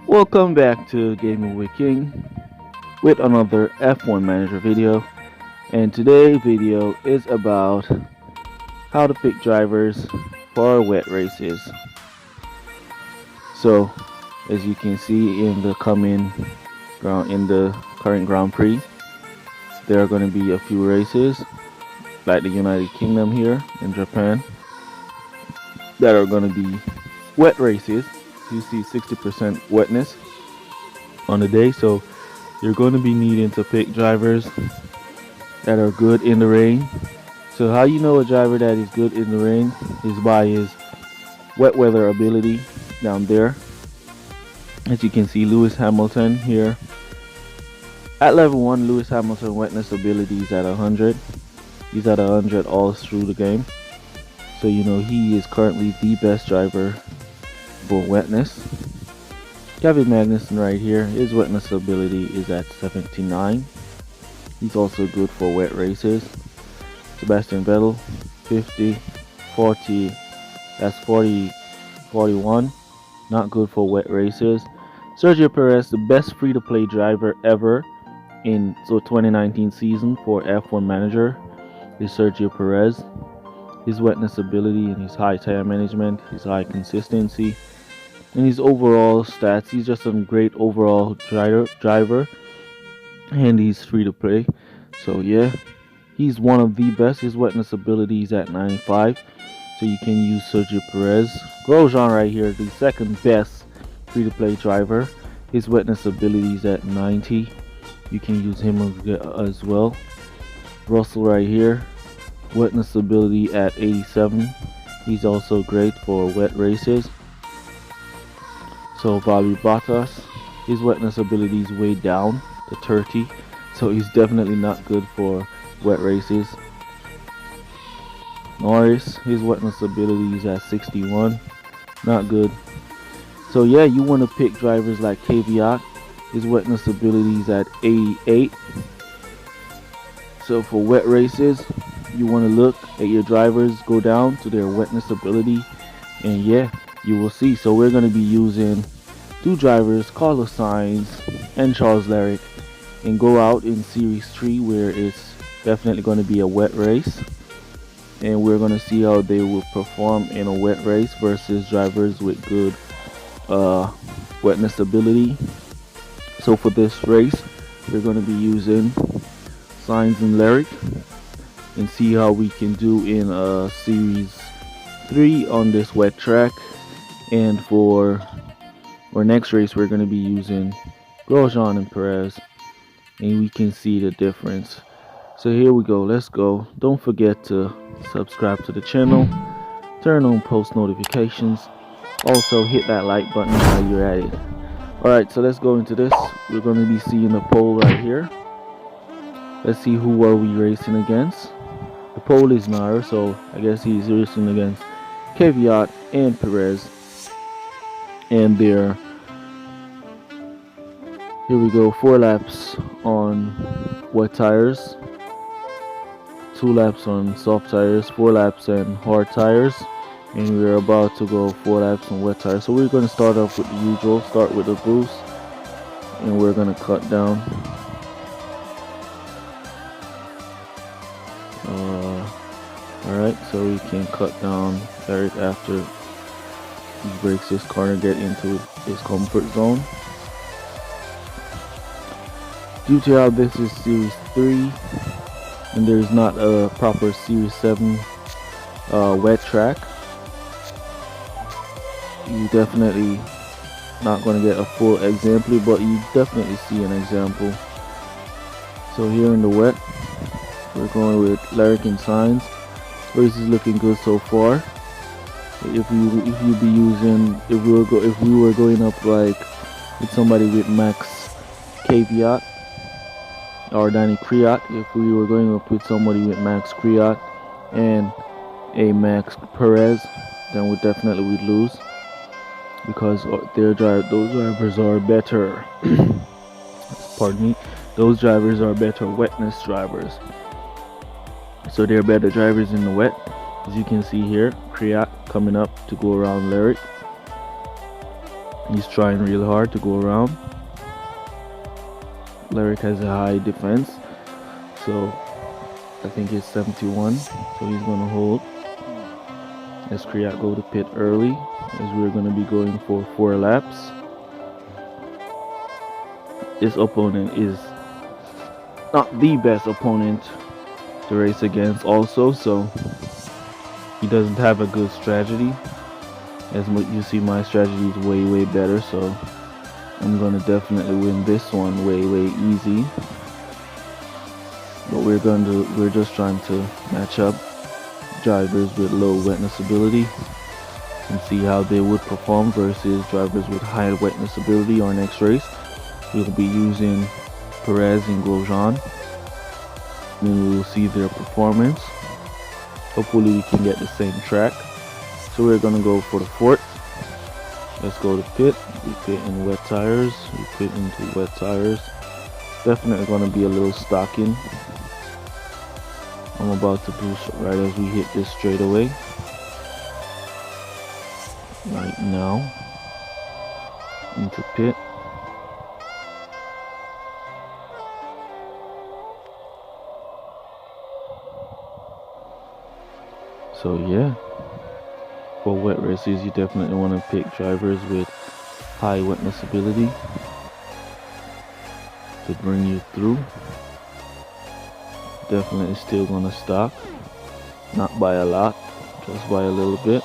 Welcome back to Gaming with King with another F1 Manager video, and today's video is about how to pick drivers for wet races. So as you can see in the current Grand Prix, there are going to be a few races like the United Kingdom here in Japan that are going to be wet races. You see 60% wetness on the day, so you're going to be needing to pick drivers that are good in the rain. So how you know a driver that is good in the rain is by his wet weather ability down there. As you can see, Lewis Hamilton here at level 1. Lewis Hamilton wetness ability is at 100. He's at 100 all through the game, so you know he is currently the best driver for wetness. Kevin Magnussen right here, his wetness ability is at 79. He's also good for wet races. Sebastian Vettel 50, 40, that's 40, 41, not good for wet races. Sergio Perez, the best free-to-play driver ever in 2019 season for F1 Manager, is Sergio Perez. His wetness ability and his high tire management, his high consistency, and his overall stats. He's just a great overall driver, and he's free to play. So yeah, he's one of the best. His wetness ability is at 95, so you can use Sergio Perez. Grosjean right here, the second best free to play driver. His wetness ability is at 90. You can use him as well. Russell right here, wetness ability at 87. He's also great for wet races. So Valtteri Bottas, his wetness ability is way down to 30, so he's definitely not good for wet races. Norris, his wetness ability is at 61, not good. So yeah, you want to pick drivers like Kvyat. His wetness ability is at 88. So for wet races, you want to look at your drivers, go down to their wetness ability, and yeah, you will see. So we're going to be using two drivers, Carlos Sainz and Charles Leclerc, and go out in Series 3 where it's definitely going to be a wet race, and we're going to see how they will perform in a wet race versus drivers with good wetness ability. So for this race, we're going to be using Sainz and Leclerc and see how we can do in Series 3 on this wet track. And for our next race, we're going to be using Grosjean and Perez, and we can see the difference. So here we go, let's go. Don't forget to subscribe to the channel, turn on post notifications, also hit that like button while you're at it. Alright, so let's go into this. We're going to be seeing the pole right here. Let's see who are we racing against. The pole is Nair, so I guess he's racing against Kvyat and Perez. And here we go, 4 laps on wet tires, 2 laps on soft tires, 4 laps on hard tires, and we're about to go 4 laps on wet tires. So we're going to start off with the usual, start with the boost, and we're going to cut down. Alright, so we can cut down Eric after he breaks his corner, get into his comfort zone. Due to how this is Series 3 and there's not a proper Series 7 wet track, you definitely not going to get a full example, but you definitely see an example. So here in the wet, we're going with Leclerc and Sainz. Race is looking good so far. If we were going up like with somebody with Max Kvyat or Danny Kvyat, if we were going up with somebody with Max Kvyat and a Max Perez, then we definitely would lose because those drivers are better. pardon me, those drivers are better wetness drivers. So they're better drivers in the wet. As you can see here, Kriat coming up to go around Lyric. He's trying real hard to go around. Lyric has a high defense, so I think it's 71, so he's gonna hold. As Kriat go to pit early, as we're gonna be going for 4 laps. This opponent is not the best opponent to race against also, so he doesn't have a good strategy. As you see, my strategy is way better, so I'm gonna definitely win this one way easy. But we're just trying to match up drivers with low wetness ability and see how they would perform versus drivers with high wetness ability. Our next race we'll be using Perez and Grosjean, and we will see their performance. Hopefully we can get the same track. So we're gonna go for the fourth. Let's go to pit. We pit in wet tires. We pit into wet tires. Definitely gonna be a little stocking. I'm about to boost right as we hit this straightaway. Right now. Into pit. So yeah, for wet races you definitely want to pick drivers with high wetness ability to bring you through. Definitely still gonna stock, not by a lot, just by a little bit.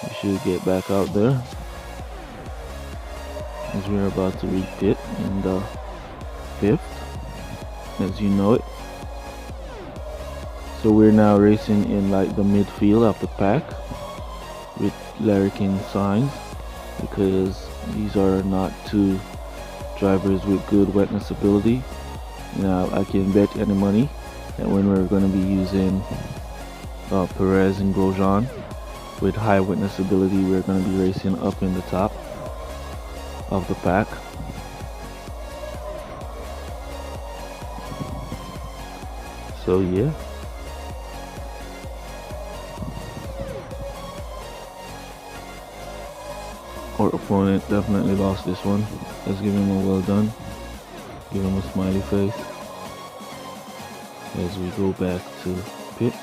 We should get back out there as we're about to re-pit in the 5th, as you know it. So we're now racing in like the midfield of the pack with Lyric and Sainz, because these are not two drivers with good wetness ability. Now I can bet any money that when we're going to be using Perez and Grosjean with high wetness ability, we're going to be racing up in the top of the pack. So yeah. Our opponent definitely lost this one. Let's give him a well done. Give him a smiley face. As we go back to pit.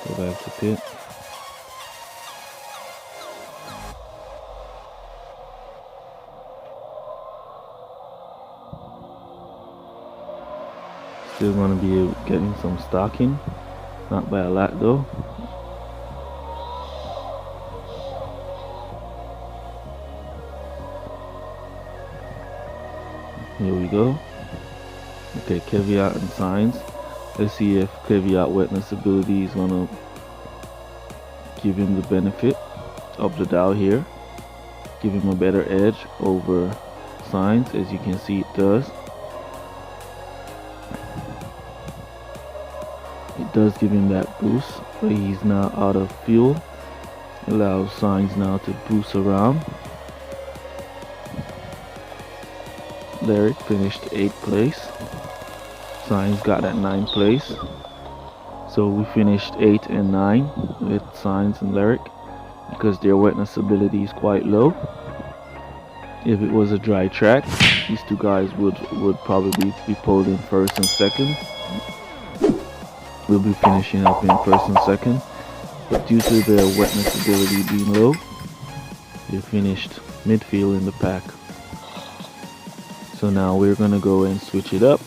Go back to pit. Still gonna be getting some stocking. Not by a lot though. Here we go. Okay, Kvyat and Sainz. Let's see if Kvyat wetness ability is gonna give him the benefit of the doubt here. Give him a better edge over Sainz. As you can see, it does. It does give him that boost, but he's now out of fuel. Allows Sainz now to boost around. Lyric finished 8th place. Sainz got at 9th place. So we finished 8 and 9 with Sainz and Lyric because their wetness ability is quite low. If it was a dry track, these two guys would probably be pulled in 1st and 2nd. We'll be finishing up in 1st and 2nd. But due to their wetness ability being low, they finished midfield in the pack. So now we're gonna go and switch it up.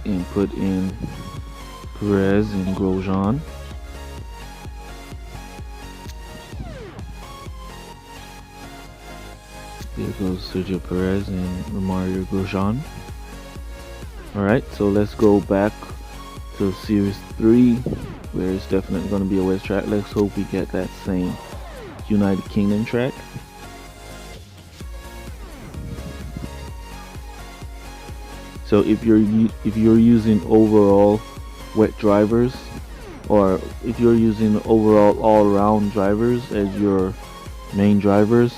And put in Perez and Grosjean. There goes Sergio Perez and Mario Grosjean. Alright, so let's go back to Series 3, where it's definitely going to be a wet track. Let's hope we get that same United Kingdom track. So if you're using overall wet drivers, or if you're using overall all-round drivers as your main drivers,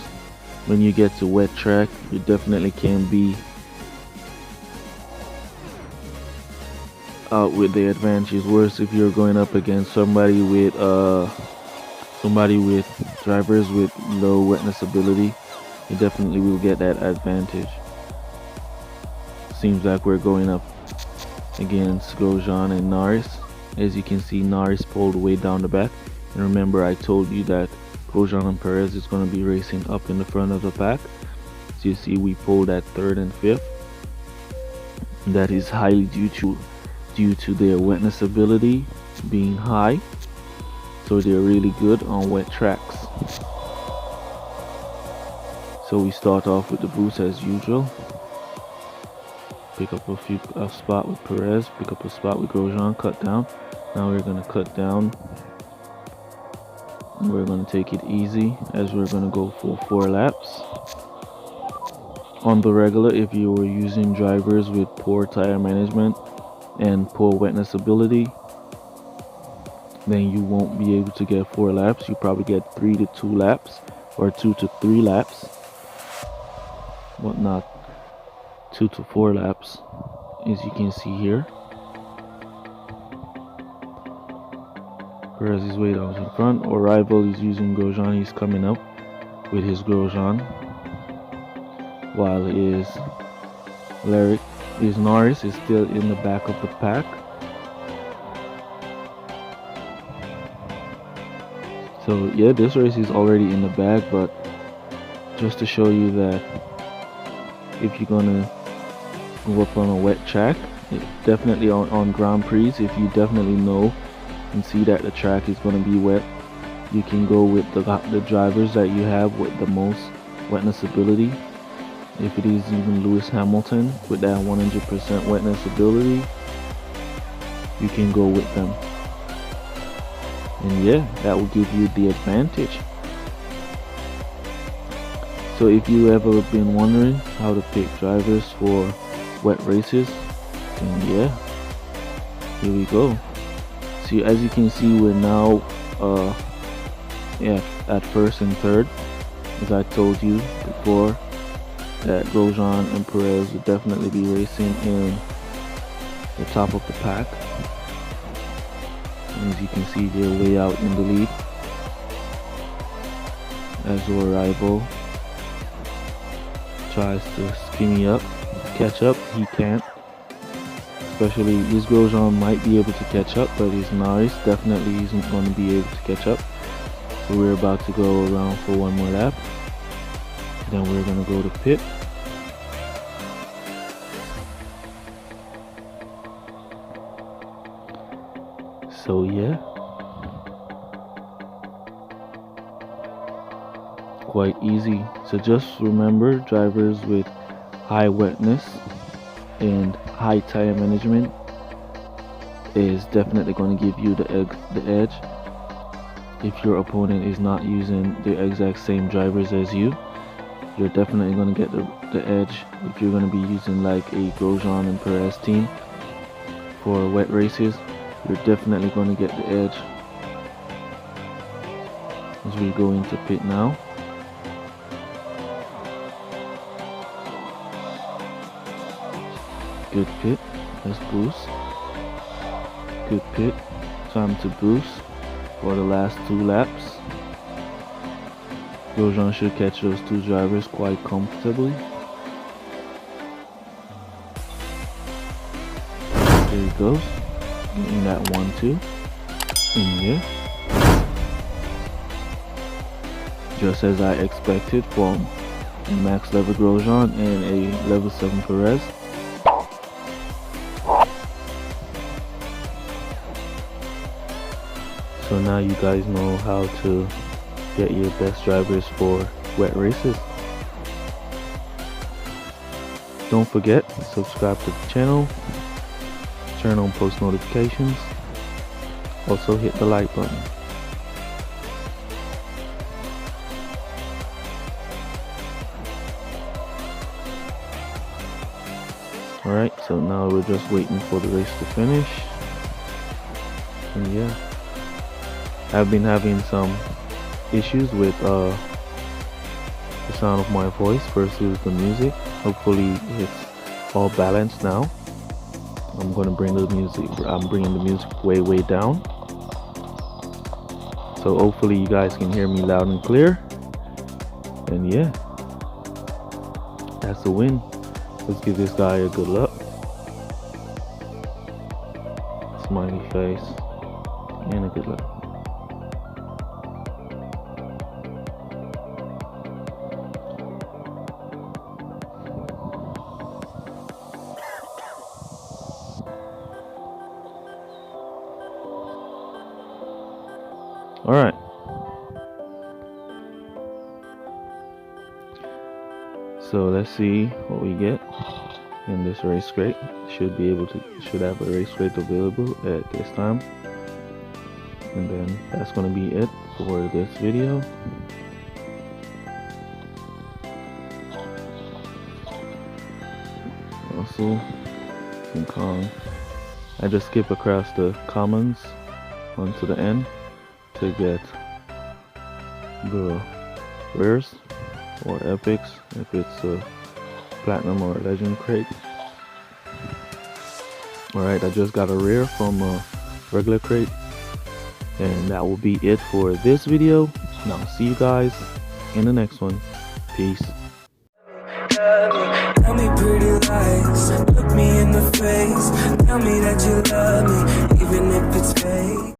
when you get to wet track, you definitely can be out with the advantage. Worse if you're going up against somebody with drivers with low wetness ability, you definitely will get that advantage. Seems like we're going up against Grosjean and Norris. As you can see, Norris pulled way down the back, and remember I told you that Grosjean and Perez is going to be racing up in the front of the pack. So you see we pulled at 3rd and 5th. That is highly due to their wetness ability being high, so they're really good on wet tracks. So we start off with the boost as usual. Pick up a spot with Perez, pick up a spot with Grosjean, cut down. Now we're going to cut down. We're going to take it easy as we're going to go for 4 laps. On the regular, if you were using drivers with poor tire management and poor wetness ability, then you won't be able to get 4 laps. You probably get 3 to 2 laps or 2 to 3 laps, but not 2 to 4 laps, as you can see here. Perez is way down in front. Our rival is using Grosjean. He's coming up with his Grosjean, while Norris is still in the back of the pack. So yeah, this race is already in the bag, but just to show you that if you're gonna go up on a wet track, definitely on Grand Prix, if you definitely know and see that the track is going to be wet, you can go with the drivers that you have with the most wetness ability. If it is even Lewis Hamilton with that 100% wetness ability, you can go with them, and yeah, that will give you the advantage. So if you ever been wondering how to pick drivers for wet races, then yeah, here we go. See, as you can see, we're now at 1st and 3rd. As I told you before, that Grosjean and Perez will definitely be racing in the top of the pack. And as you can see, they're way out in the lead. As our rival tries to skinny up, catch up, he can't. Especially this Grosjean might be able to catch up, but his Norris definitely isn't going to be able to catch up. So we're about to go around for 1 more lap, then we're going to go to pit. So yeah, quite easy. So just remember, drivers with high wetness and high tire management is definitely going to give you the edge. If your opponent is not using the exact same drivers as you, you're definitely going to get the edge. If you're going to be using like a Grosjean and Perez team for wet races, you're definitely going to get the edge. As we go into pit now. Good pit, let's boost. Good pit, time to boost for the last 2 laps. Grosjean should catch those 2 drivers quite comfortably. There he goes, getting that 1-2 in here. Just as I expected from a max level Grosjean and a level 7 Perez. So now you guys know how to get your best drivers for wet races. Don't forget, subscribe to the channel, turn on post notifications, also hit the like button. Alright, so now we're just waiting for the race to finish. And yeah. I've been having some issues with the sound of my voice versus the music. Hopefully it's all balanced now. I'm bringing the music way down. So hopefully you guys can hear me loud and clear. And yeah, that's the win. Let's give this guy a good luck. Smiley face and a good luck. All right. So let's see what we get in this race crate. Should have a race crate available at this time. And then that's going to be it for this video. Also, King Kong. I just skip across the commons onto the end to get the rares or epics if it's a platinum or a legend crate. Alright, I just got a rare from a regular crate, and that will be it for this video. And I'll see you guys in the next one. Peace. Tell me pretty lies, look me in the face, tell me that you love me, even if it's fake.